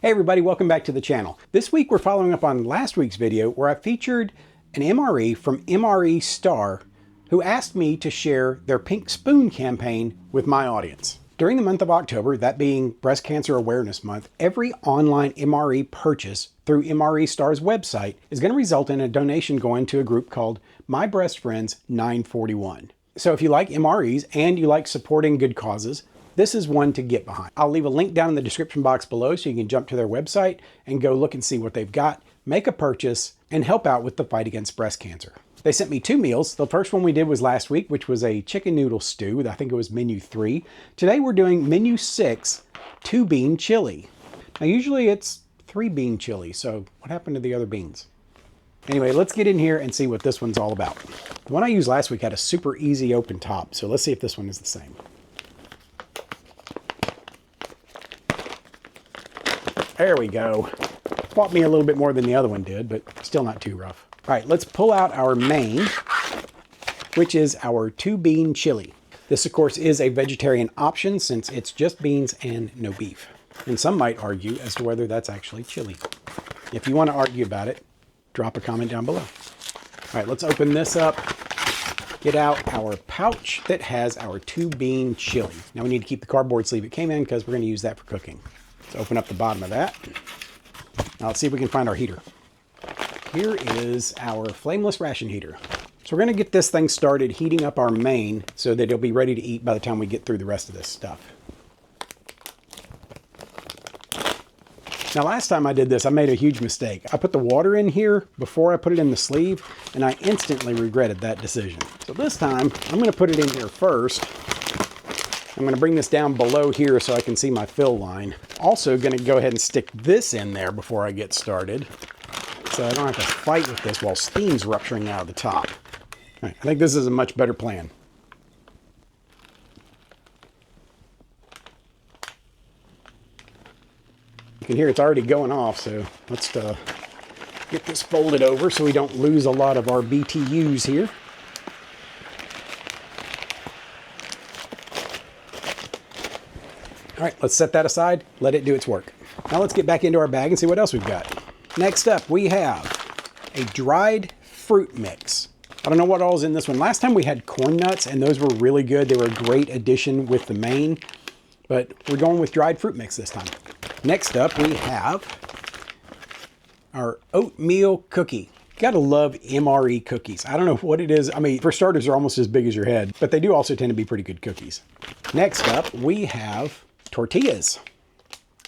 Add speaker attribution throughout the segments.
Speaker 1: Hey everybody, welcome back to the channel. This week we're following up on last week's video where I featured an MRE from MRE Star who asked me to share their Pink Spoon campaign with my audience. During the month of October, that being Breast Cancer Awareness Month, every online MRE purchase through MRE Star's website is going to result in a donation going to a group called My Breast Friends 941. So if you like MREs and you like supporting good causes, this is one to get behind. I'll leave a link down in the description box below so you can jump to their website and go look and see what they've got, make a purchase, and help out with the fight against breast cancer. They sent me 2 meals. The first one we did was last week, which was a chicken noodle stew. I think it was menu 3. Today we're doing menu 6, 2 bean chili. Now usually it's 3 bean chili, so what happened to the other beans? Anyway, let's get in here and see what this one's all about. The one I used last week had a super easy open top, so let's see if this one is the same. There we go. Fought me a little bit more than the other one did, but still not too rough. All right, let's pull out our main, which is our 2 bean chili. This, of course, is a vegetarian option since it's just beans and no beef. And some might argue as to whether that's actually chili. If you want to argue about it, drop a comment down below. All right, let's open this up. Get out our pouch that has our 2 bean chili. Now we need to keep the cardboard sleeve it came in because we're going to use that for cooking. Let's open up the bottom of that. Now let's see if we can find our heater. Here is our flameless ration heater. So we're going to get this thing started heating up our main so that it'll be ready to eat by the time we get through the rest of this stuff. Now last time I did this, I made a huge mistake. I put the water in here before I put it in the sleeve, and I instantly regretted that decision. So this time, I'm going to put it in here first. I'm going to bring this down below here so I can see my fill line. Also going to go ahead and stick this in there before I get started, so I don't have to fight with this while steam's rupturing out of the top. All right, I think this is a much better plan. You can hear it's already going off, so let's get this folded over so we don't lose a lot of our BTUs here. All right, let's set that aside, let it do its work. Now let's get back into our bag and see what else we've got. Next up, we have a dried fruit mix. I don't know what all's in this one. Last time we had corn nuts, and those were really good. They were a great addition with the main, but we're going with dried fruit mix this time. Next up, we have our oatmeal cookie. Gotta love MRE cookies. I don't know what it is. I mean, for starters, they're almost as big as your head, but they do also tend to be pretty good cookies. Next up, we have tortillas.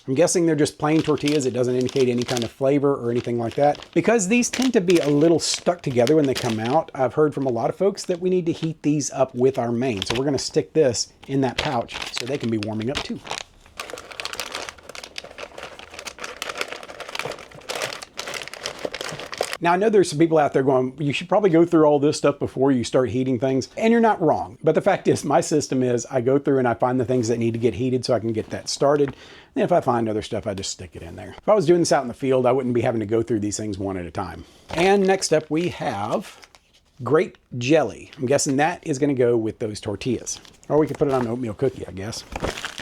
Speaker 1: I'm guessing they're just plain tortillas. It doesn't indicate any kind of flavor or anything like that. Because these tend to be a little stuck together when they come out, I've heard from a lot of folks that we need to heat these up with our main. So we're going to stick this in that pouch so they can be warming up too. Now, I know there's some people out there going, you should probably go through all this stuff before you start heating things. And you're not wrong. But the fact is, my system is I go through and I find the things that need to get heated so I can get that started. And if I find other stuff, I just stick it in there. If I was doing this out in the field, I wouldn't be having to go through these things one at a time. And next up, we have grape jelly. I'm guessing that is going to go with those tortillas. Or we could put it on an oatmeal cookie, I guess.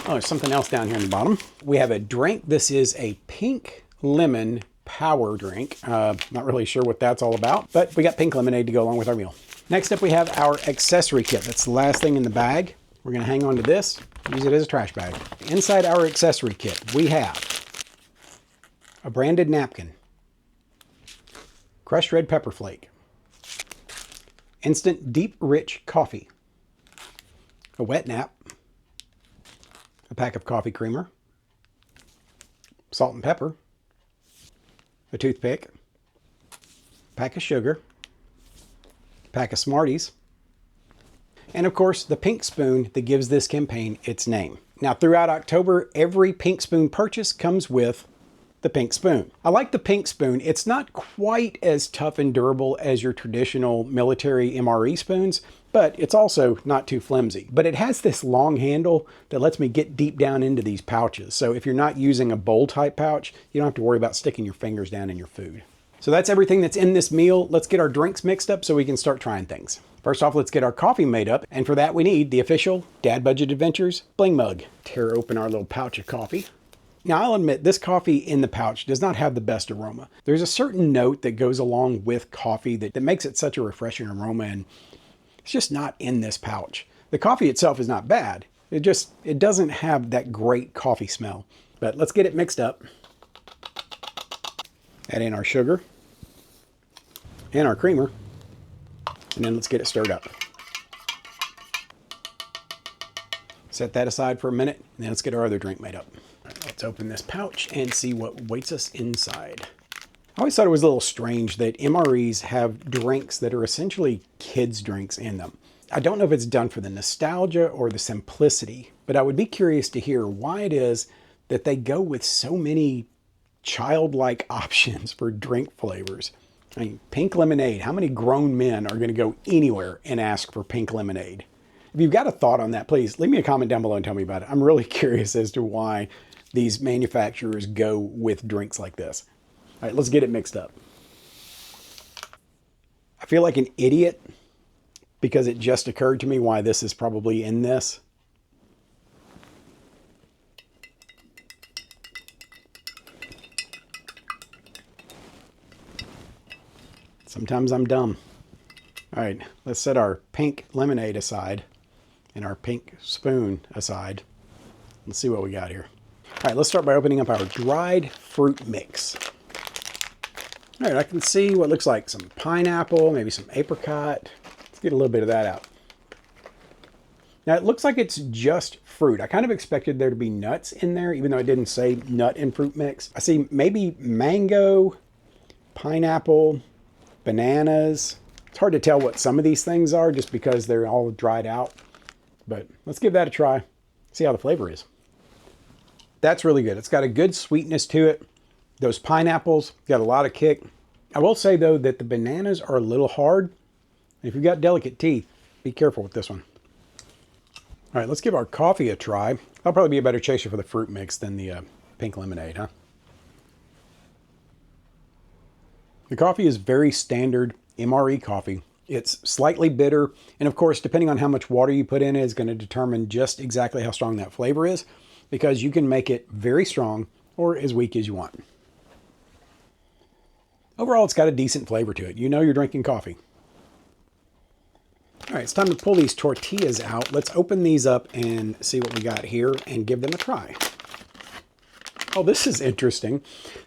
Speaker 1: Oh, there's something else down here in the bottom. We have a drink. This is a pink lemon power drink. Not really sure what that's all about, but we got pink lemonade to go along with our meal. Next up, we have our accessory kit. That's the last thing in the bag. We're going to hang on to this, use it as a trash bag. Inside our accessory kit, we have a branded napkin, crushed red pepper flake, instant deep rich coffee, a wet nap, a pack of coffee creamer, salt and pepper, a toothpick, pack of sugar, pack of Smarties, and of course the pink spoon that gives this campaign its name. Now throughout October, every pink spoon purchase comes with the pink spoon. I like the pink spoon. It's not quite as tough and durable as your traditional military MRE spoons, but it's also not too flimsy. But it has this long handle that lets me get deep down into these pouches. So if you're not using a bowl type pouch, you don't have to worry about sticking your fingers down in your food. So that's everything that's in this meal. Let's get our drinks mixed up so we can start trying things. First off, let's get our coffee made up. And for that, we need the official Dad Budget Adventures Bling Mug. Tear open our little pouch of coffee. Now, I'll admit this coffee in the pouch does not have the best aroma. There's a certain note that goes along with coffee that makes it such a refreshing aroma, and it's just not in this pouch. The coffee itself is not bad. It doesn't have that great coffee smell. But let's get it mixed up. Add in our sugar and our creamer, and then let's get it stirred up. Set that aside for a minute, and then let's get our other drink made up. All right, let's open this pouch and see what waits us inside. I always thought it was a little strange that MREs have drinks that are essentially kids' drinks in them. I don't know if it's done for the nostalgia or the simplicity, but I would be curious to hear why it is that they go with so many childlike options for drink flavors. I mean, pink lemonade. How many grown men are going to go anywhere and ask for pink lemonade? If you've got a thought on that, please leave me a comment down below and tell me about it. I'm really curious as to why these manufacturers go with drinks like this. All right, let's get it mixed up. I feel like an idiot because it just occurred to me why this is probably in this. Sometimes I'm dumb. All right, let's set our pink lemonade aside and our pink spoon aside. Let's see what we got here. All right, let's start by opening up our dried fruit mix. All right, I can see what looks like some pineapple, maybe some apricot. Let's get a little bit of that out. Now, it looks like it's just fruit. I kind of expected there to be nuts in there, even though it didn't say nut and fruit mix. I see maybe mango, pineapple, bananas. It's hard to tell what some of these things are just because they're all dried out. But let's give that a try. See how the flavor is. That's really good. It's got a good sweetness to it. Those pineapples got a lot of kick. I will say, though, that the bananas are a little hard. If you've got delicate teeth, be careful with this one. All right, let's give our coffee a try. That'll probably be a better chaser for the fruit mix than the pink lemonade, huh? The coffee is very standard MRE coffee. It's slightly bitter, and of course, depending on how much water you put in it is going to determine just exactly how strong that flavor is, because you can make it very strong or as weak as you want. Overall, it's got a decent flavor to it. You know you're drinking coffee. All right, it's time to pull these tortillas out. Let's open these up and see what we got here and give them a try. Oh, this is interesting.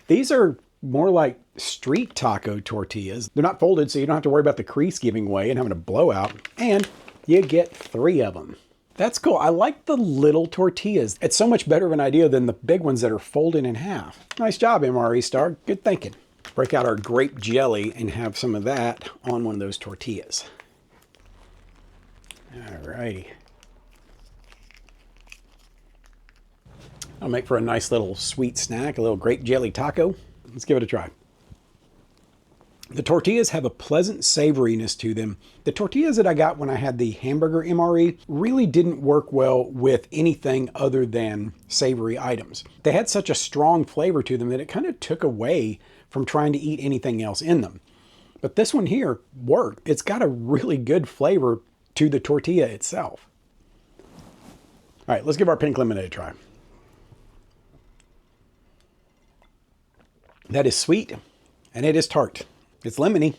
Speaker 1: These are more like street taco tortillas. They're not folded, so you don't have to worry about the crease giving way and having a blowout. And you get 3 of them. That's cool. I like the little tortillas. It's so much better of an idea than the big ones that are folded in half. Nice job, MRE Star. Good thinking. Break out our grape jelly and have some of that on one of those tortillas. All righty. I'll make for a nice little sweet snack, a little grape jelly taco. Let's give it a try. The tortillas have a pleasant savoriness to them. The tortillas that I got when I had the hamburger MRE really didn't work well with anything other than savory items. They had such a strong flavor to them that it kind of took away from trying to eat anything else in them. But this one here worked. It's got a really good flavor to the tortilla itself. All right, let's give our pink lemonade a try. That is sweet, and it is tart. It's lemony.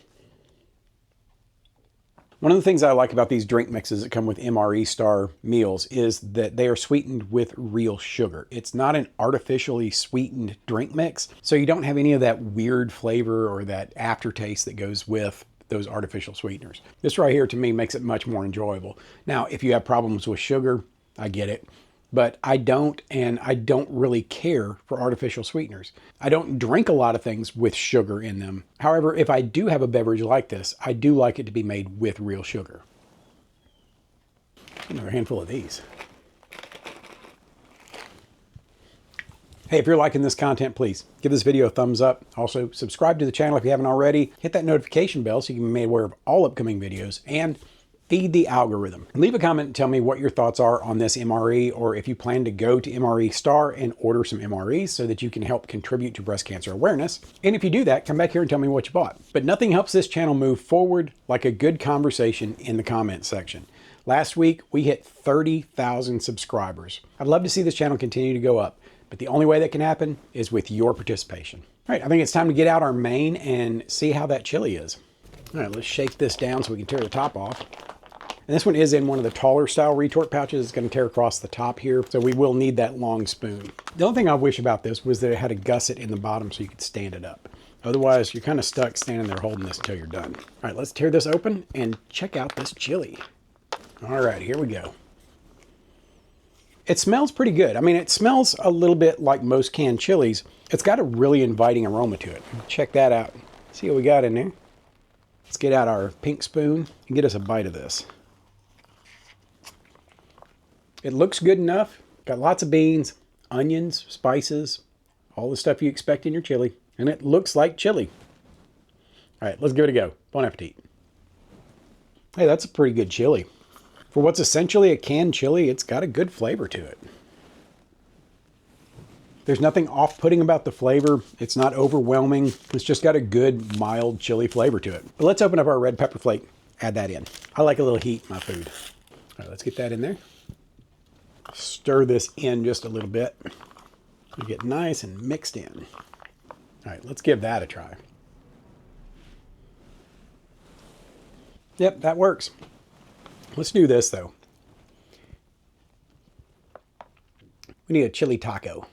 Speaker 1: One of the things I like about these drink mixes that come with MRE Star meals is that they are sweetened with real sugar. It's not an artificially sweetened drink mix, so you don't have any of that weird flavor or that aftertaste that goes with those artificial sweeteners. This right here, to me, makes it much more enjoyable. Now, if you have problems with sugar, I get it. But I don't, and I don't really care for artificial sweeteners. I don't drink a lot of things with sugar in them. However, if I do have a beverage like this, I do like it to be made with real sugar. Another handful of these. Hey, if you're liking this content, please give this video a thumbs up. Also, subscribe to the channel if you haven't already. Hit that notification bell so you can be made aware of all upcoming videos, and feed the algorithm. Leave a comment and tell me what your thoughts are on this MRE, or if you plan to go to MRE Star and order some MREs so that you can help contribute to breast cancer awareness. And if you do that, come back here and tell me what you bought. But nothing helps this channel move forward like a good conversation in the comment section. Last week, we hit 30,000 subscribers. I'd love to see this channel continue to go up. But the only way that can happen is with your participation. All right, I think it's time to get out our main and see how that chili is. All right, let's shake this down so we can tear the top off. And this one is in one of the taller style retort pouches. It's going to tear across the top here, so we will need that long spoon. The only thing I wish about this was that it had a gusset in the bottom so you could stand it up. Otherwise, you're kind of stuck standing there holding this until you're done. All right, let's tear this open and check out this chili. All right, here we go. It smells pretty good. I mean, it smells a little bit like most canned chilies. It's got a really inviting aroma to it. Check that out. See what we got in there. Let's get out our pink spoon and get us a bite of this. It looks good enough. Got lots of beans, onions, spices, all the stuff you expect in your chili. And it looks like chili. All right, let's give it a go. Bon appetit. Hey, that's a pretty good chili. For what's essentially a canned chili, it's got a good flavor to it. There's nothing off-putting about the flavor. It's not overwhelming. It's just got a good, mild chili flavor to it. But let's open up our red pepper flake, add that in. I like a little heat in my food. All right, let's get that in there. Stir this in just a little bit. It'll get nice and mixed in. All right, let's give that a try. Yep, that works. Let's do this though. We need a chili taco.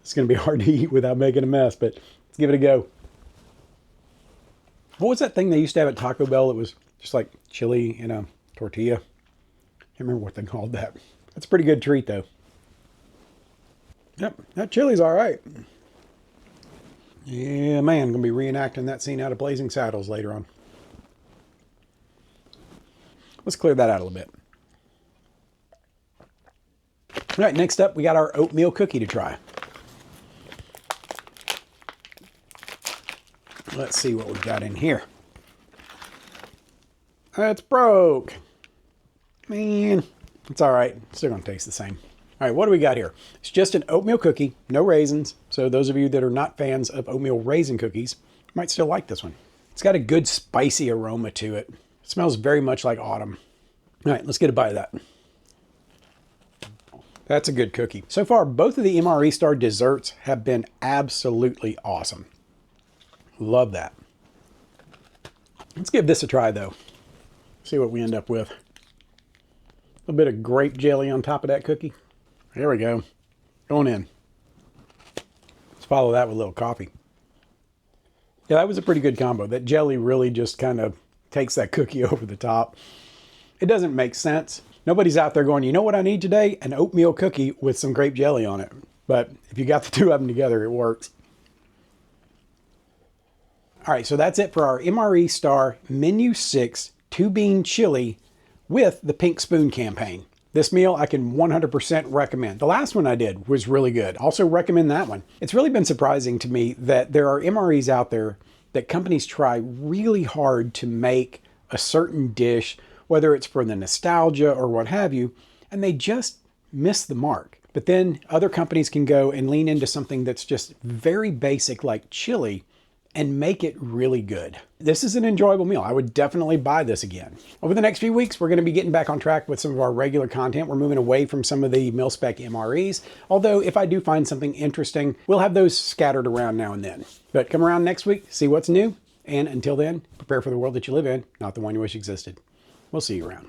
Speaker 1: It's going to be hard to eat without making a mess, but let's give it a go. What was that thing they used to have at Taco Bell that was just like chili in a tortilla? I can't remember what they called that. That's a pretty good treat though. Yep, that chili's all right. Yeah, man, I'm going to be reenacting that scene out of Blazing Saddles later on. Let's clear that out a little bit. All right, next up, we got our oatmeal cookie to try. Let's see what we've got in here. It's broke. Man, it's all right. It's still going to taste the same. All right, what do we got here? It's just an oatmeal cookie, no raisins. So those of you that are not fans of oatmeal raisin cookies might still like this one. It's got a good spicy aroma to it. It smells very much like autumn. All right, let's get a bite of that. That's a good cookie. So far, both of the MRE Star desserts have been absolutely awesome. Love that. Let's give this a try though. See what we end up with. A little bit of grape jelly on top of that cookie. There we go. Going in. Let's follow that with a little coffee. Yeah, that was a pretty good combo. That jelly really just kind of takes that cookie over the top. It doesn't make sense. Nobody's out there going, you know what I need today? An oatmeal cookie with some grape jelly on it. But if you got the two of them together, it works. All right, so that's it for our MRE Star Menu 6 2-bean chili with the pink spoon campaign. This meal I can 100% recommend. The last one I did was really good. Also recommend that one. It's really been surprising to me that there are MREs out there that companies try really hard to make a certain dish, whether it's for the nostalgia or what have you, and they just miss the mark. But then other companies can go and lean into something that's just very basic like chili and make it really good. This is an enjoyable meal. I would definitely buy this again. Over the next few weeks, we're gonna be getting back on track with some of our regular content. We're moving away from some of the mil-spec MREs, although if I do find something interesting, we'll have those scattered around now and then. But come around next week, see what's new, and until then, prepare for the world that you live in, not the one you wish existed. We'll see you around.